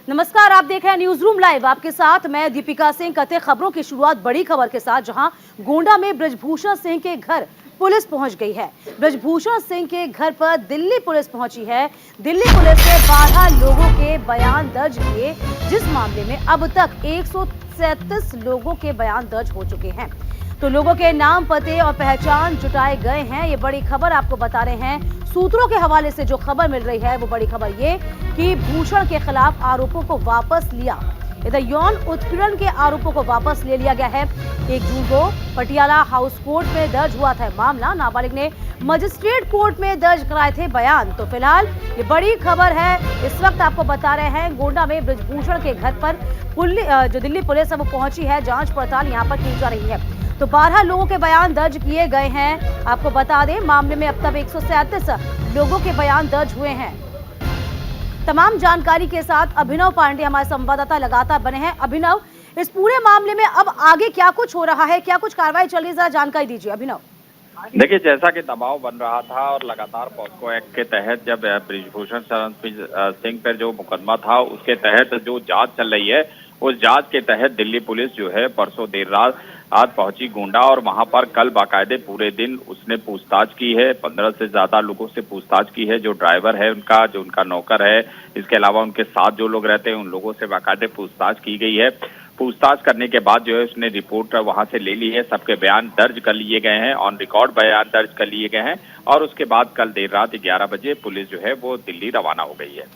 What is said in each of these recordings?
नमस्कार, आप देख रहे हैं न्यूज रूम लाइव। आपके साथ मैं दीपिका सिंह। कहते खबरों की शुरुआत बड़ी खबर के साथ, जहां गोंडा में बृजभूषण सिंह के घर पुलिस पहुंच गई है। बृजभूषण सिंह के घर पर दिल्ली पुलिस पहुंची है। दिल्ली पुलिस ने 12 लोगों के बयान दर्ज किए, जिस मामले में अब तक 137 लोगों के बयान दर्ज हो चुके हैं। तो लोगों के नाम, पते और पहचान जुटाए गए हैं। ये बड़ी खबर आपको बता रहे हैं। सूत्रों के हवाले से जो खबर मिल रही है वो बड़ी खबर ये कि भूषण के खिलाफ आरोपों को वापस लिया। इधर यौन उत्पीड़न के आरोपों को वापस ले लिया गया है। 1 जून को पटियाला हाउस कोर्ट में दर्ज हुआ था मामला। नाबालिग ने मजिस्ट्रेट कोर्ट में दर्ज कराए थे बयान। तो फिलहाल ये बड़ी खबर है। इस वक्त आपको बता रहे हैं गोंडा में बृजभूषण के घर पर जो दिल्ली पुलिस है वो पहुंची है। जांच पड़ताल यहाँ पर की जा रही है। तो 12 लोगों के बयान दर्ज किए गए हैं। आपको बता दें, मामले में अब तक 137 लोगों के बयान दर्ज हुए हैं। तमाम जानकारी के साथ अभिनव पांडे हमारे संवाददाता लगातार बने हैं। अभिनव, इस पूरे मामले में अब आगे क्या कुछ हो रहा है, क्या कुछ कार्रवाई चल रही है, जरा जानकारी दीजिए अभिनव। देखिए, जैसा कि दबाव बन रहा था और लगातार पॉस्को एक्ट के तहत जब बृजभूषण शरण सिंह पर जो मुकदमा था उसके तहत जो जांच चल रही है, उस जांच के तहत दिल्ली पुलिस जो है परसों देर रात आज पहुंची गोंडा और वहां पर कल बाकायदे पूरे दिन उसने पूछताछ की है। 15 से ज्यादा लोगों से पूछताछ की है। जो ड्राइवर है उनका, जो उनका नौकर है, इसके अलावा उनके साथ जो लोग रहते हैं उन लोगों से बाकायदे पूछताछ की गई है। पूछताछ करने के बाद जो है उसने रिपोर्ट वहां से ले ली है। सबके बयान दर्ज कर लिए गए हैं, ऑन रिकॉर्ड बयान दर्ज कर लिए गए हैं और उसके बाद कल देर रात 11 बजे पुलिस जो है वो दिल्ली रवाना हो गई है।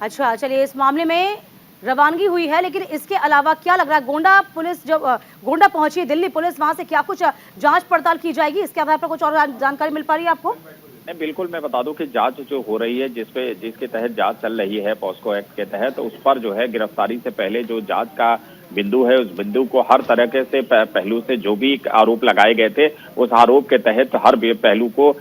अच्छा, चलिए, इस मामले में रवानगी हुई है, लेकिन इसके अलावा क्या लग रहा है, गोंडा पुलिस जब गोंडा पहुंची दिल्ली पुलिस, वहां से क्या कुछ जांच पड़ताल की जाएगी? इसके आधार पर कुछ और जानकारी मिल पा रही है आपको? नहीं, बिल्कुल, मैं बता दूं कि जांच जो हो रही है, जिसके तहत जांच चल रही है पॉस्को एक्ट के तहत, उस पर जो है गिरफ्तारी से पहले जो जांच का बिंदु है, उस बिंदु को हर तरह से पहलू से जो भी आरोप लगाए गए थे उस आरोप के तहत हर पहलू को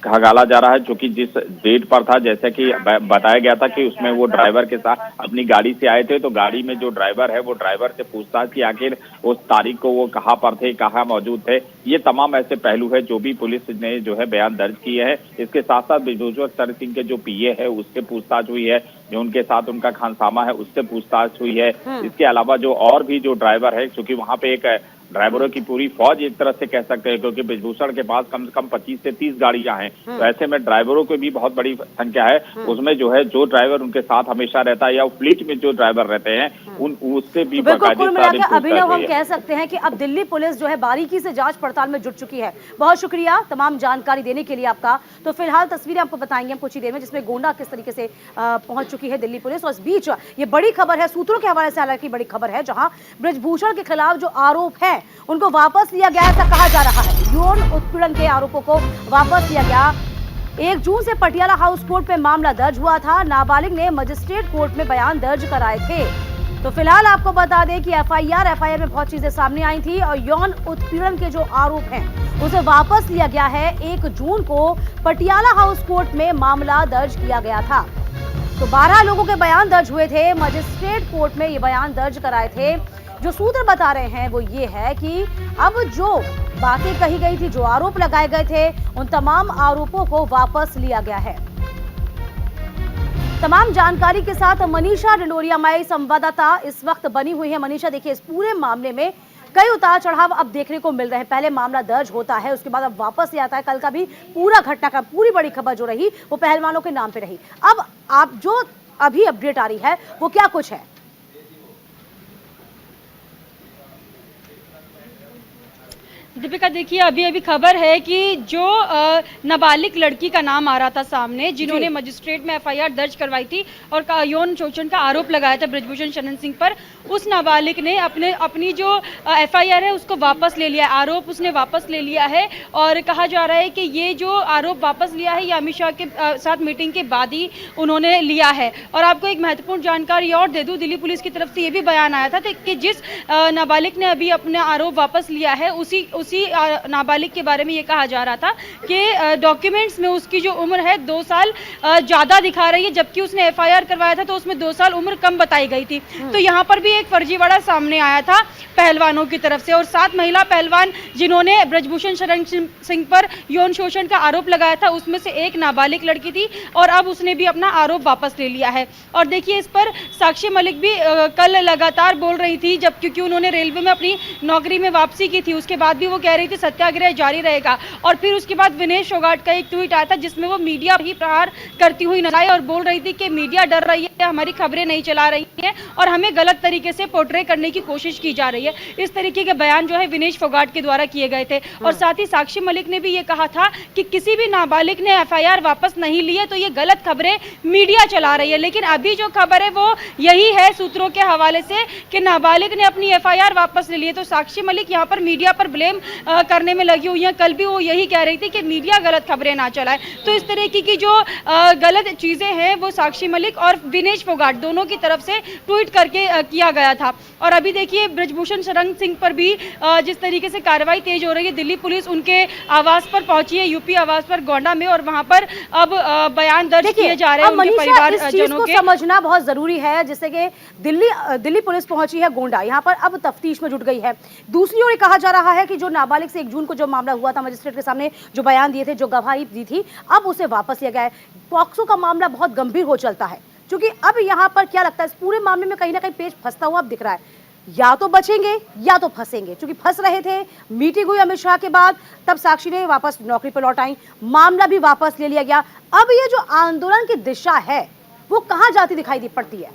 खंगाला जा रहा है। क्योंकि जिस डेट पर था, जैसे कि बताया गया था कि उसमें वो ड्राइवर के साथ अपनी गाड़ी से आए थे, तो गाड़ी में जो ड्राइवर है वो ड्राइवर से पूछताछ की आखिर उस तारीख को वो कहाँ पर थे, कहाँ मौजूद थे। ये तमाम ऐसे पहलू है जो भी पुलिस ने जो है बयान दर्ज किए हैं। इसके साथ साथ बृजभूषण शरण सिंह के जो पीए है उससे पूछताछ हुई है, जो उनके साथ उनका खानसामा है उससे पूछताछ हुई है। इसके अलावा जो और भी जो ड्राइवर है, क्योंकि वहां पे एक ड्राइवरों की पूरी फौज एक तरह से कह सकते हैं, क्योंकि बृजभूषण के पास कम से कम 25 से 30 गाड़ियां हैं। तो ऐसे में ड्राइवरों की भी बहुत बड़ी संख्या है। उसमें जो है जो ड्राइवर उनके साथ हमेशा रहता है या फ्लीट में जो ड्राइवर रहते हैं उससे भी अभिनव, हम कह सकते हैं कि अब दिल्ली पुलिस जो है बारीकी से जांच पड़ताल में जुट चुकी है। बहुत शुक्रिया तमाम जानकारी देने के लिए आपका। तो फिलहाल तस्वीरें आपको बताएंगे हम कुछ ही देर में, जिसमें गोंडा किस तरीके से पहुंच चुकी है दिल्ली पुलिस। और इस बीच ये बड़ी खबर है, सूत्रों के हवाले से हालांकि बड़ी खबर है, जहां बृजभूषण के खिलाफ जो आरोप है उनको वापस लिया गया, ऐसा कहा जा रहा है। यौन उत्पीड़न के आरोपों को वापस लिया गया। 1 जून से पटियाला हाउस कोर्ट में मामला दर्ज हुआ था। नाबालिग ने मजिस्ट्रेट कोर्ट में बयान दर्ज कराए थे। तो फिलहाल आपको बता दें कि एफआईआर में बहुत चीजें सामने आई थी और यौन उत्पीड़न के जो आरोप हैं उसे वापस लिया गया है। 1 जून को पटियाला हाउस कोर्ट में मामला दर्ज किया गया था। तो 12 लोगों के बयान दर्ज हुए थे। मजिस्ट्रेट कोर्ट में ये बयान दर्ज कराए थे। जो सूत्र बता रहे हैं वो ये है कि अब जो बातें कही गई थी, जो आरोप लगाए गए थे, उन तमाम आरोपों को वापस लिया गया है। तमाम जानकारी के साथ मनीषा डिंडोरिया हमारी संवाददाता इस वक्त बनी हुई है। मनीषा, देखिए, इस पूरे मामले में कई उतार चढ़ाव अब देखने को मिल रहे हैं। पहले मामला दर्ज होता है, उसके बाद अब वापस ले आता है। कल का भी पूरा घटना का पूरी बड़ी खबर जो रही वो पहलवानों के नाम पे रही। अब आप जो अभी अपडेट आ रही है वो क्या कुछ है? दीपिका, देखिए, अभी अभी खबर है कि जो नाबालिग लड़की का नाम आ रहा था सामने, जिन्होंने मजिस्ट्रेट में एफआईआर दर्ज करवाई थी और यौन शोषण का आरोप लगाया था बृजभूषण शरण सिंह पर, उस नाबालिग ने अपनी जो एफआईआर है उसको वापस ले लिया है। आरोप उसने वापस ले लिया है और कहा जा रहा है कि ये जो आरोप वापस लिया है ये अमित शाह के साथ मीटिंग के बाद ही उन्होंने लिया है। और आपको एक महत्वपूर्ण जानकारी और दे दूं, दिल्ली पुलिस की तरफ से ये भी बयान आया था कि जिस नाबालिग ने अभी अपना आरोप वापस लिया है उसी उसी नाबालिग के बारे में ये कहा जा रहा था कि डॉक्यूमेंट्स में उसकी जो उम्र है 2 साल ज़्यादा दिखा रही है, जबकि उसने एफआईआर करवाया था तो उसमें 2 साल उम्र कम बताई गई थी। तो यहाँ पर भी एक फर्जीवाड़ा सामने आया था पहलवानों की तरफ से, और 7 महिला पहलवान जिन्होंने ब्रजभूषण शरण सिंह पर यौन शोषण का आरोप लगाया था, उसमें से एक नाबालिग लड़की थी और अब उसने भी अपना आरोप वापस ले लिया है। और देखिए, इस पर साक्षी मलिक भी कल लगातार बोल रही थी, जब क्योंकि उन्होंने रेलवे में अपनी नौकरी में वापसी की थी, उसके बाद भी वो कह रही थी सत्याग्रह जारी रहेगा। और फिर उसके बाद विनेश फोगाट का एक ट्वीट आया था जिसमें वो मीडिया ही प्रहार करती हुई नजर आई और बोल रही थी कि मीडिया डर रही है, हमारी खबरें नहीं चला रही है और हमें गलत तरीके से पोर्ट्रे करने की कोशिश की जा रही है। इस तरीके के बयान जो है विनेश फोगाट के द्वारा किए गए थे। और साथ ही साक्षी मलिक ने भी ये कहा था कि किसी भी नाबालिग ने एफआईआर वापस नहीं ली है तो ये गलत खबरें मीडिया चला रही है। लेकिन अभी जो खबर है वो यही है सूत्रों के हवाले से कि नाबालिग ने अपनी एफआईआर वापस ले ली है। तो साक्षी मलिक यहाँ पर मीडिया पर ब्लेम करने में लगी हुई है। कल भी वो यही कह रही थी कि मीडिया गलत खबरें ना चलाए। तो इस तरीके की जो गलत चीजें हैं वो साक्षी मलिक और विनेश फोगाट दोनों की तरफ से ट्वीट करके किया गया था। और अभी देखिए, ब्रजभूषण शरण सिंह पर भी जिस तरीके से कार्रवाई तेज हो रही है, दिल्ली पुलिस उनके आवास पर पहुंची है, यूपी आवास पर गोंडा में, और वहां पर अब बयान दर्ज किए जा रहे हैं उनके परिवारजनों के। समझना बहुत जरूरी है, जैसे कि दिल्ली पुलिस पहुंची है गोंडा, यहाँ पर अब तफ्तीश में जुट गई है। दूसरी ओर कहा जा रहा है कि जो नाबालिग से 1 जून को जो मामला हुआ था, मजिस्ट्रेट के सामने जो बयान दिए थे, जो गवाही दी थी, अब उसे वापस लिया गया है। पॉक्सो का मामला बहुत गंभीर हो चलता है, क्योंकि अब यहाँ पर क्या लगता है, इस पूरे मामले में कहीं ना कहीं पेच फंसता हुआ अब दिख रहा है। या तो बचेंगे या तो फंसेंगे, क्योंकि फंस रहे थे। मीटिंग हुई अमित शाह के बाद, तब साक्षी ने वापस नौकरी पर लौट आई, मामला भी वापस ले लिया गया। अब ये जो आंदोलन की दिशा है वो कहां जाती दिखाई पड़ती है?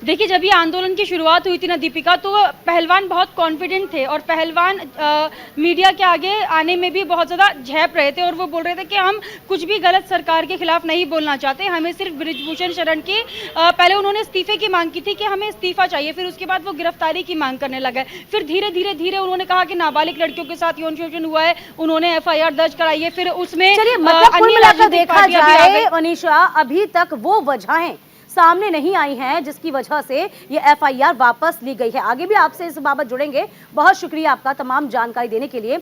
देखिए, जब ये आंदोलन की शुरुआत हुई थी ना दीपिका, तो पहलवान बहुत कॉन्फिडेंट थे और पहलवान मीडिया के आगे आने में भी बहुत ज़्यादा झेप रहे थे। और वो बोल रहे थे कि हम कुछ भी गलत सरकार के खिलाफ नहीं बोलना चाहते, हमें सिर्फ ब्रजभूषण शरण की पहले उन्होंने इस्तीफे की मांग की थी कि हमें इस्तीफा चाहिए, फिर उसके बाद वो गिरफ्तारी की मांग करने लगे। फिर धीरे धीरे उन्होंने कहा कि नाबालिग लड़कियों के साथ यौन शोषण हुआ है, उन्होंने एफआईआर दर्ज कराई है। फिर उसमें अन्य राजनीतिक देखा जाए मनीषा, अभी तक वो वजहें सामने नहीं आई हैं जिसकी वजह से ये एफआईआर वापस ली गई है। आगे भी आपसे इस बाबत जुड़ेंगे। बहुत शुक्रिया आपका तमाम जानकारी देने के लिए।